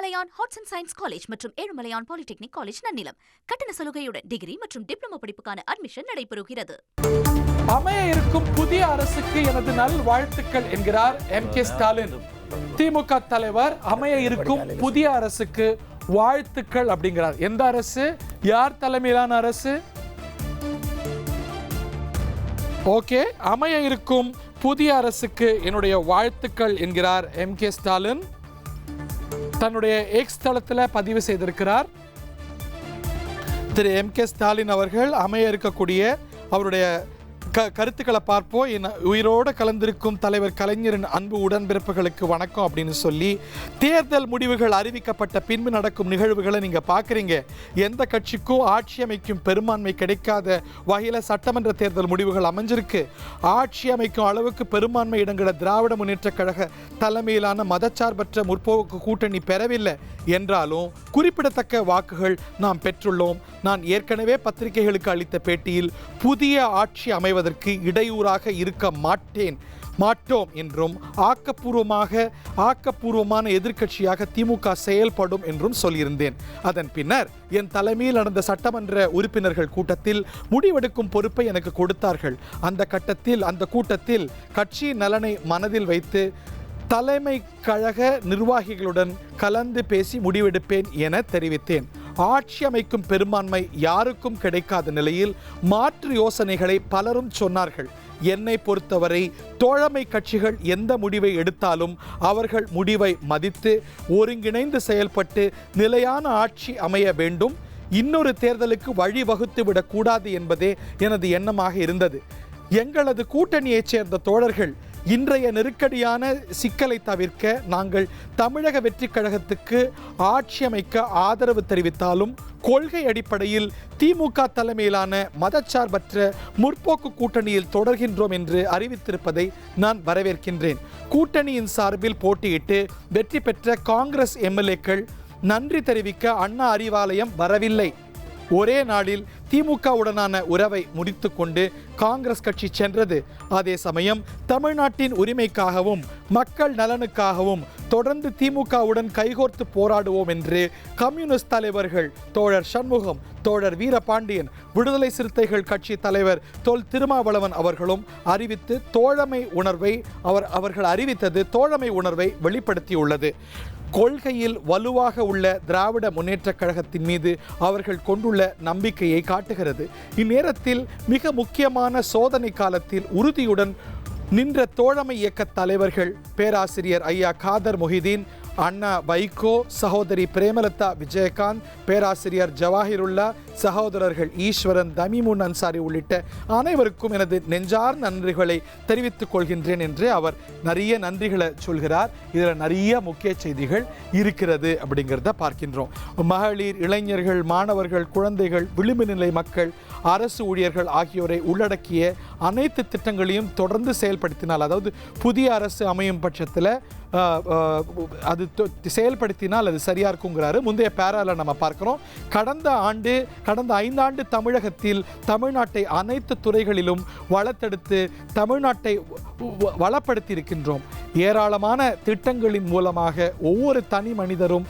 Ezhumalaiyan arts and science college மற்றும் Ezhumalaiyan polytechnic college Nannilam. கட்டண சலுகையுடன் degree மற்றும் டிப்ளமோ படிப்புக்கான அட்மிஷன் நடைபெறுகிறது. அமைய இருக்கும் புதிய அரசுக்கு எனது நல் வாழ்த்துக்கள் என்கிறார் M.K. ஸ்டாலின். திமுக தலைவர் அமைய இருக்கும் புதிய அரசுக்கு வாழ்த்துக்கள் அப்படிங்கிறார். எந்த அரசு? யார் தலைமையிலான அரசு? ஓகே, அமைய இருக்கும் புதிய அரசுக்கு என்னுடைய வாழ்த்துக்கள் என்கிறார் M.K. ஸ்டாலின். தன்னுடைய எக்ஸ் தளத்தில் பதிவு செய்திருக்கிறார். திரு M.K. ஸ்டாலின் அவர்கள் அமைய இருக்கக்கூடிய அவருடைய கருத்துக்களை பார்ப்போம். என் உயிரோடு கலந்திருக்கும் தலைவர் கலைஞரின் அன்பு உடன்பிறப்புகளுக்கு வணக்கம் அப்படின்னு சொல்லி தேர்தல் முடிவுகள் அறிவிக்கப்பட்ட பின்பு நடக்கும் நிகழ்வுகளை நீங்கள் பார்க்குறீங்க. எந்த கட்சிக்கும் ஆட்சி அமைக்கும் பெரும்பான்மை கிடைக்காத வகையில் சட்டமன்ற தேர்தல் முடிவுகள் அமைஞ்சிருக்கு. ஆட்சி அமைக்கும் அளவுக்கு பெரும்பான்மை இடங்களை திராவிட முன்னேற்ற கழக தலைமையிலான மதச்சார்பற்ற முற்போக்கு கூட்டணி பெறவில்லை என்றாலும் குறிப்பிடத்தக்க வாக்குகள் நாம் பெற்றுள்ளோம். நான் ஏற்கனவே பத்திரிகைகளுக்கு அளித்த பேட்டியில் புதிய ஆட்சி அமைவதற்கு இடையூறாக இருக்க மாட்டோம் என்றும் ஆக்கப்பூர்வமான எதிர்க்கட்சியாக திமுக செயல்படும் என்றும் சொல்லியிருந்தேன். அதன் பின்னர் என் தலைமையில் நடந்த சட்டமன்ற உறுப்பினர்கள் கூட்டத்தில் முடிவெடுக்கும் பொறுப்பை எனக்கு கொடுத்தார்கள். அந்த கூட்டத்தில் கட்சி நலனை மனதில் வைத்து தலைமை கழக நிர்வாகிகளுடன் கலந்து பேசி முடிவெடுப்பேன் என தெரிவித்தேன். ஆட்சி அமைக்கும் பெரும்பான்மை யாருக்கும் கிடைக்காத நிலையில் மாற்று யோசனைகளை பலரும் சொன்னார்கள். என்னை பொறுத்தவரை தோழமை கட்சிகள் எந்த முடிவை எடுத்தாலும் அவர்கள் முடிவை மதித்து ஒருங்கிணைந்து செயல்பட்டு நிலையான ஆட்சி அமைய வேண்டும். இன்னொரு தேர்தலுக்கு வழிவகுத்து விடக்கூடாது என்பதே எனது எண்ணமாக இருந்தது. எங்களது கூட்டணியைச் சேர்ந்த தோழர்கள் இன்றைய நெருக்கடியான சிக்கலை தவிர்க்க நாங்கள் தமிழக வெற்றி கழகத்துக்கு ஆட்சி அமைக்க ஆதரவு தெரிவித்தாலும் கொள்கை அடிப்படையில் திமுக தலைமையிலான மதச்சார்பற்ற முற்போக்கு கூட்டணியில் தொடர்கின்றோம் என்று அறிவித்திருப்பதை நான் வரவேற்கின்றேன். கூட்டணியின் சார்பில் போட்டியிட்டு வெற்றி பெற்ற காங்கிரஸ் எம்எல்ஏக்கள் நன்றி தெரிவிக்க அண்ணா அறிவாலயம் வரவில்லை. ஒரே நாளில் திமுகவுடனான உறவை முடித்து கொண்டு காங்கிரஸ் கட்சி சென்றது. அதே சமயம் தமிழ்நாட்டின் உரிமைக்காகவும் மக்கள் நலனுக்காகவும் தொடர்ந்து திமுகவுடன் கைகோர்த்து போராடுவோம் என்று கம்யூனிஸ்ட் தலைவர்கள் தோழர் சண்முகம், தோழர் வீரபாண்டியன், விடுதலை சிறுத்தைகள் கட்சி தலைவர் தொல் திருமாவளவன் அவர்களும் அறிவித்து அவர்கள் அறிவித்தது தோழமை உணர்வை வெளிப்படுத்தியுள்ளது. கொள்கையில் வலுவாக உள்ள திராவிட முன்னேற்ற கழகத்தின் மீது அவர்கள் கொண்டுள்ள நம்பிக்கையை காட்டுகிறது. இந்நேரத்தில் மிக முக்கியமான சோதனை காலத்தில் உறுதியுடன் நின்ற தோழமை இயக்க தலைவர்கள் பேராசிரியர் ஐயா காதர் மொஹிதீன், அண்ணா வைகோ, சகோதரி பிரேமலதா விஜயகாந்த், பேராசிரியர் ஜவாஹிருல்லா, சகோதரர்கள் ஈஸ்வரன், தமிமுன் அன்சாரி உள்ளிட்ட அனைவருக்கும் எனது நெஞ்சார் நன்றிகளை தெரிவித்துக் கொள்கின்றேன் என்று அவர் நிறைய நன்றிகளை சொல்கிறார். இதில் நிறைய முக்கிய செய்திகள் இருக்கிறது அப்படிங்கிறத பார்க்கின்றோம். மகளிர், இளைஞர்கள், மாணவர்கள், குழந்தைகள், விளிம்பு நிலை மக்கள், அரசு ஊழியர்கள் ஆகியோரை உள்ளடக்கிய அனைத்து திட்டங்களையும் தொடர்ந்து செயல்படுத்தினால், அதாவது புதிய அரசு அமையும் பட்சத்தில் அது செயல்படுத்தினால் அது சரியாக இருக்குங்கிறாரு. முந்தைய பேராவில் நம்ம பார்க்குறோம். கடந்த 5 ஆண்டு தமிழகத்தில் தமிழ்நாட்டை அனைத்து துறைகளிலும் வளர்த்தெடுத்து தமிழ்நாட்டை வளப்படுத்தி இருக்கின்றோம். ஏராளமான திட்டங்களின் மூலமாக ஒவ்வொரு தனி மனிதரும்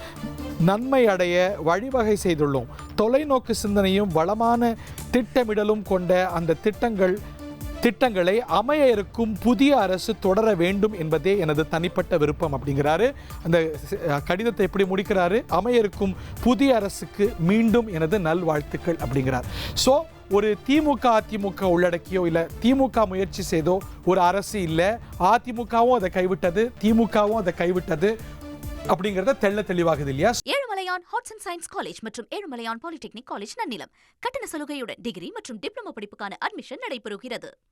நன்மை அடைய வழிவகை செய்துள்ளோம். தொலைநோக்கு சிந்தனையும் வளமான திட்டமிடலும் கொண்ட அந்த திட்டங்களை அமைய இருக்கும் புதிய அரசு தொடர வேண்டும் என்பதே எனது தனிப்பட்ட விருப்பம் அப்படிங்கிறாரு. அந்த கடிதத்தை எப்படி முடிக்கிறாரு? அமைய இருக்கும் புதிய அரசுக்கு மீண்டும் எனது நல்வாழ்த்துக்கள் அப்படிங்கிறார். ஸோ ஒரு அதிமுக உள்ளடக்கியோ இல்லை திமுக முயற்சி செய்தோ ஒரு அரசு இல்லை. அதிமுகவும் அதை கைவிட்டது, திமுகவும் அதை கைவிட்டது அப்படிங்கிறத தெளிவாகுது இல்லையா? Ezhumalaiyan arts and science college மற்றும் ஏழுமலையான் பாலிடெக்னிக் காலேஜ் நன்னிலம். கட்டண சலுகையுடன் டிகிரி மற்றும் டிப்ளமோ படிப்புக்கான அட்மிஷன் நடைபெறுகிறது.